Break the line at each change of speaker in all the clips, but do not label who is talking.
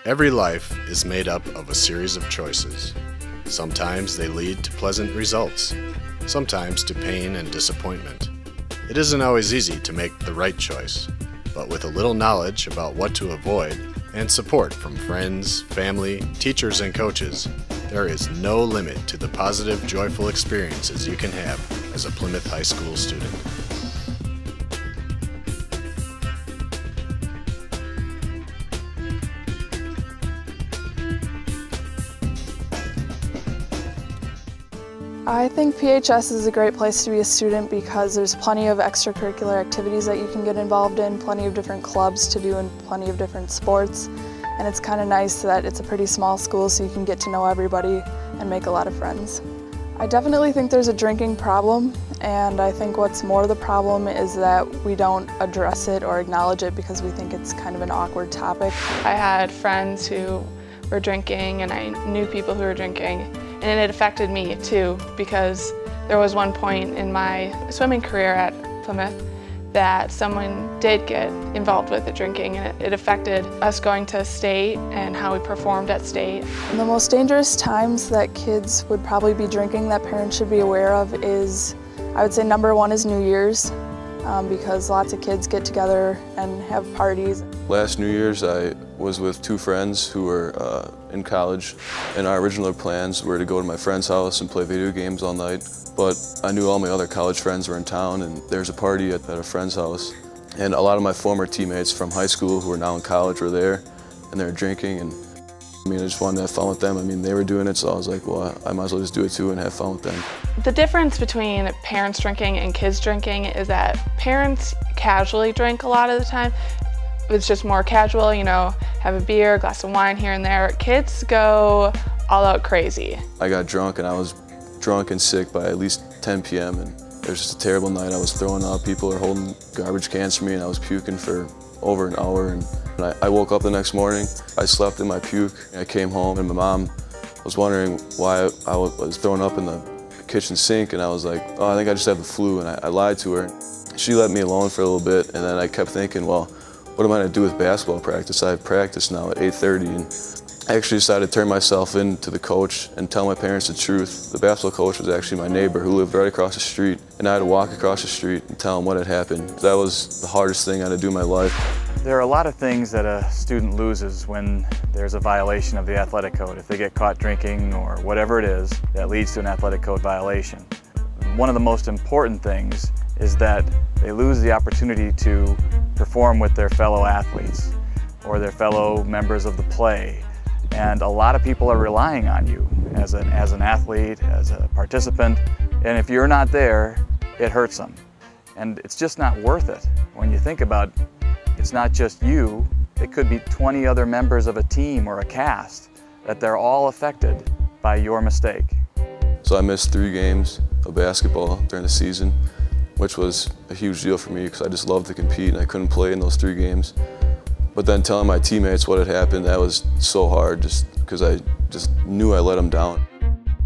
Every life is made up of a series of choices. Sometimes they lead to pleasant results, sometimes to pain and disappointment. It isn't always easy to make the right choice, but with a little knowledge about what to avoid and support from friends, family, teachers, and coaches, there is no limit to the positive, joyful experiences you can have as a Plymouth High School student.
I think PHS is a great place to be a student because there's plenty of extracurricular activities that you can get involved in, plenty of different clubs to do and plenty of different sports. And it's kind of nice that it's a pretty small school so you can get to know everybody and make a lot of friends. I definitely think there's a drinking problem, and I think what's more the problem is that we don't address it or acknowledge it because we think it's kind of an awkward topic.
I had friends who were drinking and I knew people who were drinking. And it affected me too, because there was one point in my swimming career at Plymouth that someone did get involved with the drinking, and it affected us going to state and how we performed at state.
And the most dangerous times that kids would probably be drinking that parents should be aware of is, I would say number one is New Year's, because lots of kids get together and have parties.
Last New Year's I was with two friends who were in college, and our original plans were to go to my friend's house and play video games all night. But I knew all my other college friends were in town, and there's a party at a friend's house. And a lot of my former teammates from high school who are now in college were there, and they were drinking. And I just wanted to have fun with them. They were doing it, so I was like, well, I might as well just do it too and have fun with them.
The difference between parents drinking and kids drinking is that parents casually drink a lot of the time. It's just more casual, you know, have a beer, a glass of wine here and there. Kids go all out crazy. I got drunk, and I was drunk and sick by at least 10 p.m. and it was just a terrible night. I was throwing up, people were holding garbage cans for me, and I was puking for over an hour. And I woke up the next morning, I slept in my puke. I came home and my mom was wondering why I was throwing up in the kitchen sink, and I was like, oh, I think I just have the flu, and I lied to her. She let me alone for a little bit, and then I kept thinking, well, what am I going to do with basketball practice? I have practice now at 8:30, and I actually decided to turn myself in to the coach and tell my parents the truth. The basketball coach was actually my neighbor who lived right across the street, and I had to walk across the street and tell him what had happened. That was the hardest thing I had to do in my life.
There are a lot of things that a student loses when there's a violation of the athletic code. If they get caught drinking or whatever it is that leads to an athletic code violation. One of the most important things is that they lose the opportunity to perform with their fellow athletes or their fellow members of the play. And a lot of people are relying on you as an athlete, as a participant, and if you're not there, it hurts them. And it's just not worth it. When you think about it, it's not just you, it could be 20 other members of a team or a cast, that they're all affected by your mistake.
So I missed 3 games of basketball during the season, which was a huge deal for me because I just loved to compete and I couldn't play in those 3 games. But then telling my teammates what had happened, that was so hard just because I just knew I let them down.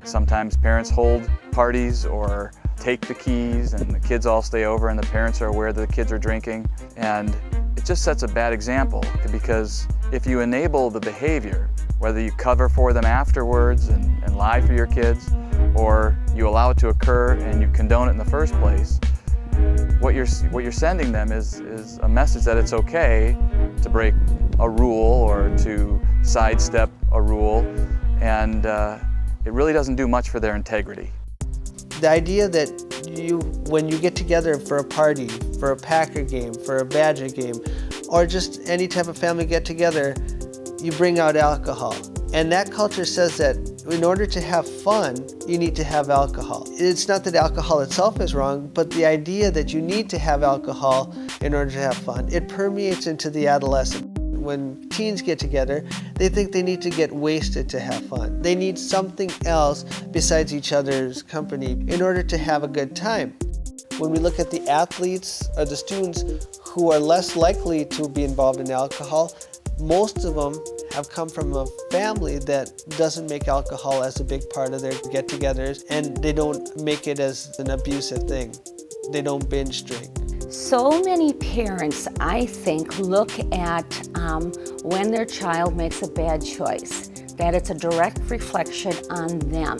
Sometimes parents hold parties or take the keys and the kids all stay over and the parents are aware that the kids are drinking, and it just sets a bad example because if you enable the behavior, whether you cover for them afterwards and lie for your kids, or you allow it to occur and you condone it in the first place, what you're sending them is a message that it's okay to break a rule or to sidestep a rule, and it really doesn't do much for their integrity.
The idea that when you get together for a party, for a Packer game, for a Badger game, or just any type of family get together, you bring out alcohol. And that culture says that in order to have fun, you need to have alcohol. It's not that alcohol itself is wrong, but the idea that you need to have alcohol in order to have fun, it permeates into the adolescent. When teens get together, they think they need to get wasted to have fun. They need something else besides each other's company in order to have a good time. When we look at the athletes or the students who are less likely to be involved in alcohol, most of them have come from a family that doesn't make alcohol as a big part of their get-togethers, and they don't make it as an abusive thing. They don't binge drink.
So many parents, I think, look at when their child makes a bad choice, that it's a direct reflection on them.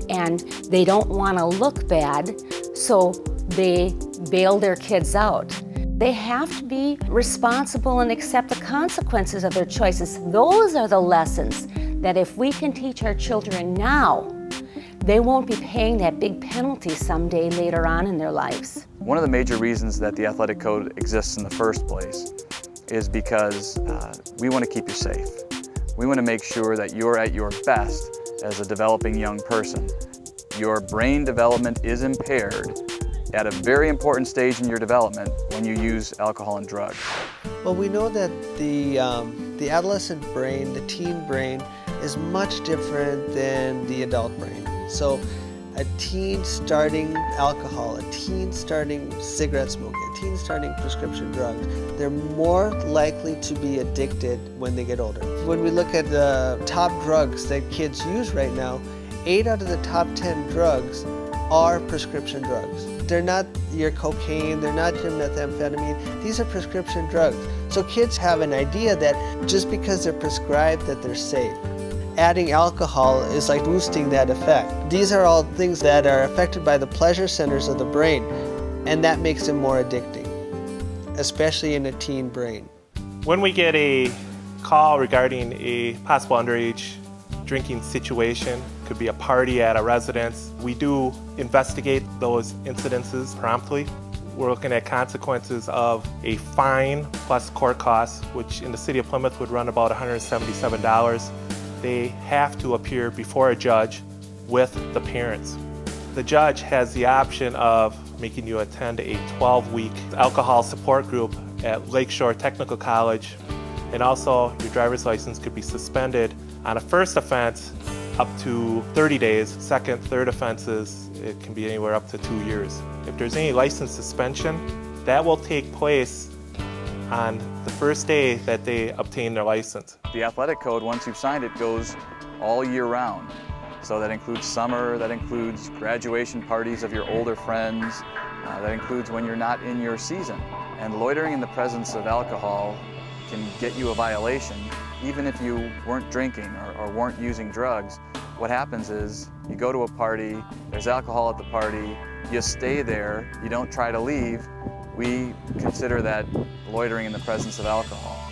And they don't want to look bad, so they bail their kids out. They have to be responsible and accept the consequences of their choices. Those are the lessons that if we can teach our children now, they won't be paying that big penalty someday later on in their lives.
One of the major reasons that the athletic code exists in the first place is because we want to keep you safe. We want to make sure that you're at your best as a developing young person. Your brain development is impaired at a very important stage in your development when you use alcohol and drugs.
Well, we know that the adolescent brain, the teen brain, is much different than the adult brain. So a teen starting alcohol, a teen starting cigarette smoking, a teen starting prescription drugs, they're more likely to be addicted when they get older. When we look at the top drugs that kids use right now, 8 out of the top 10 drugs are prescription drugs. They're not your cocaine, they're not your methamphetamine, these are prescription drugs. So kids have an idea that just because they're prescribed that they're safe. Adding alcohol is like boosting that effect. These are all things that are affected by the pleasure centers of the brain, and that makes them more addicting, especially in a teen brain.
When we get a call regarding a possible underage drinking situation, could be a party at a residence, we do investigate those incidences promptly. We're looking at consequences of a fine plus court costs, which in the city of Plymouth would run about $177. They have to appear before a judge with the parents. The judge has the option of making you attend a 12-week alcohol support group at Lakeshore Technical College, and also your driver's license could be suspended on a first offense up to 30 days. Second, third offenses, it can be anywhere up to 2 years. If there's any license suspension, that will take place on the first day that they obtain their license.
The athletic code, once you've signed it, goes all year round. So that includes summer, that includes graduation parties of your older friends, that includes when you're not in your season. And loitering in the presence of alcohol can get you a violation, even if you weren't drinking or weren't using drugs. What happens is you go to a party, there's alcohol at the party, you stay there, you don't try to leave. We consider that loitering in the presence of alcohol.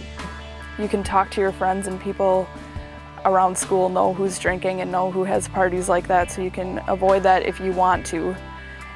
You can talk to your friends, and people around school know who's drinking and know who has parties like that, so you can avoid that if you want to.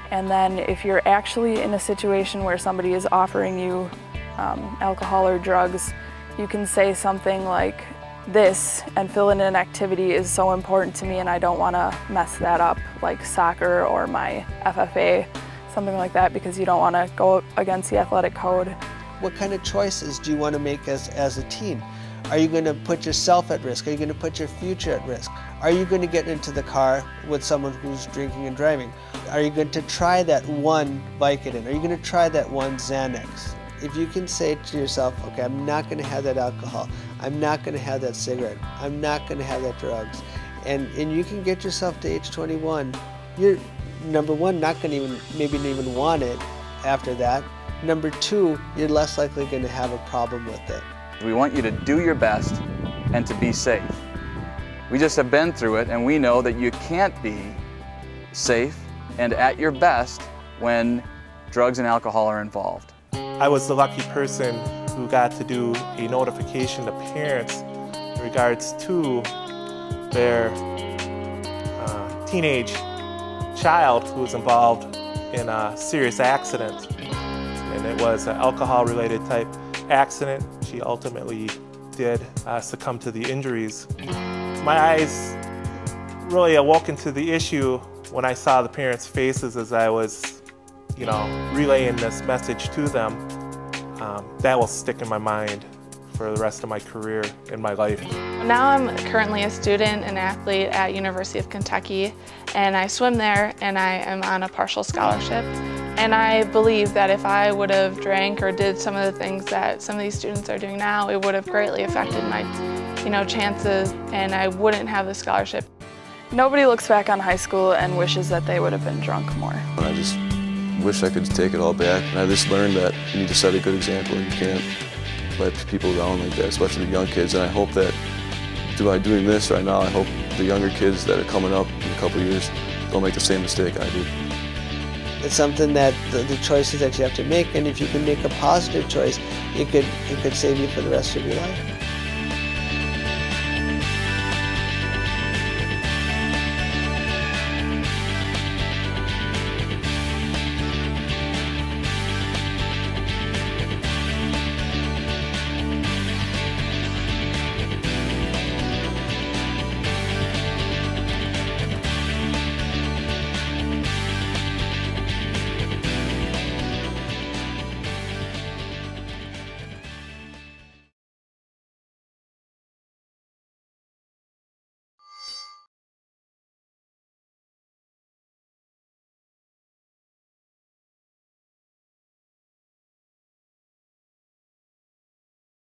And then if you're actually in a situation where somebody is offering you alcohol or drugs, you can say something like, "This," and fill in an activity is so important to me and I don't want to mess that up, like soccer or my FFA, something like that, because you don't want to go against the athletic code.
What kind of choices do you want to make as a teen? Are you going to put yourself at risk? Are you going to put your future at risk? Are you going to get into the car with someone who's drinking and driving? Are you going to try that one Vicodin? Are you going to try that one Xanax? If you can say to yourself, okay, I'm not going to have that alcohol, I'm not going to have that cigarette, I'm not going to have that drugs, and you can get yourself to age 21, you're, number one, not going to maybe even want it after that. Number two, you're less likely going to have a problem with it.
We want you to do your best and to be safe. We just have been through it, and we know that you can't be safe and at your best when drugs and alcohol are involved.
I was the lucky person who got to do a notification to parents in regards to their teenage child who was involved in a serious accident. And it was an alcohol-related type accident. She ultimately did succumb to the injuries. My eyes really awoke into the issue when I saw the parents' faces as I was, relaying this message to them. That will stick in my mind for the rest of my career in my life.
Now I'm currently a student and athlete at University of Kentucky, and I swim there, and I am on a partial scholarship. And I believe that if I would have drank or did some of the things that some of these students are doing now, it would have greatly affected my, chances, and I wouldn't have the scholarship.
Nobody looks back on high school and wishes that they would have been drunk more.
I just
wish I could take it all back. And I just learned that you need to set a good example. You can't let people down like that, especially the young kids. And I hope that by doing this right now, I hope the younger kids that are coming up in a couple of years don't make the same mistake I did.
It's something that the choices that you have to make, and if you can make a positive choice, it could save you for the rest of your life.